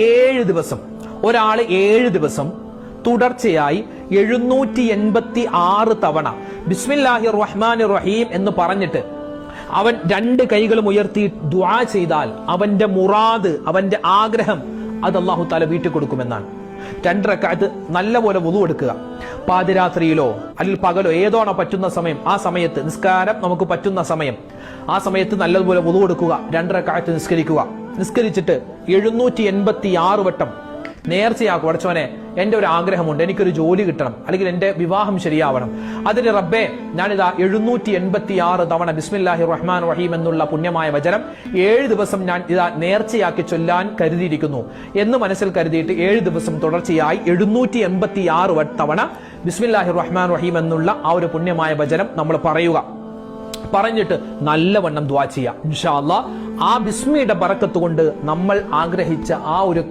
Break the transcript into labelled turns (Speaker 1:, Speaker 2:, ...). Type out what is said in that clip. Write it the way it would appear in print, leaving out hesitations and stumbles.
Speaker 1: 7 ദിവസം ഒരാൾ 7 ദിവസം തുടർച്ചയായി 786 തവണ ബിസ്മില്ലാഹിർ റഹ്മാനിർ റഹീം എന്ന് പറഞ്ഞിട്ട് അവൻ 2 കൈകളും ഉയർത്തി ദുആ ചെയ്താൽ അവന്റെ മുറാദ്, അവന്റെ ആഗ്രഹം അത് അല്ലാഹു തആല വീട്ടി കൊടുക്കുമെന്നാണ്. 2 റക്അത്ത് നല്ലപോലെ വുളു എടുക്കുക. പാതിരാത്രിയിലോ അല്ലെങ്കിൽ പകലോ ഏതോണോ പറ്റുന്ന സമയം, ആ സമയത്ത് നിസ്കാരം നമുക്ക് പറ്റുന്ന സമയം, ആ സമയത്ത് നല്ലതുപോലെ വുളു എടുക്കുക. 2 റക്അത്ത് നിസ്കരിക്കുക. നിസ്കരിച്ചിട്ട് 786 വട്ടം നേർച്ചയാക്കും. അടച്ചോനെ, എന്റെ ഒരു ആഗ്രഹമുണ്ട്, എനിക്കൊരു ജോലി കിട്ടണം, അല്ലെങ്കിൽ എന്റെ വിവാഹം ശരിയാവണം. അതിന് റബ്ബേ, ഞാനിതാ 786 തവണ ബിസ്മില്ലാഹിർ റഹ്മാൻ റഹീം എന്നുള്ള പുണ്യമായ വചനം 7 ദിവസം ഞാൻ ഇതാ നേർച്ചയാക്കി ചൊല്ലാൻ കരുതിയിരിക്കുന്നു എന്ന് മനസ്സിൽ കരുതിയിട്ട് 7 ദിവസം തുടർച്ചയായി 786 തവണ ബിസ്മില്ലാഹിർ റഹ്മാൻ റഹീം എന്നുള്ള ആ ഒരു പുണ്യമായ വചനം നമ്മൾ പറയുക. പറഞ്ഞിട്ട് നല്ലവണ്ണം ദുആ ചെയ്യുക. ഇൻഷാ അല്ലാഹ് ആ ബിസ്മിയുടെ ബറക്കത്ത് കൊണ്ട് നമ്മൾ ആഗ്രഹിച്ച ആ ഒരു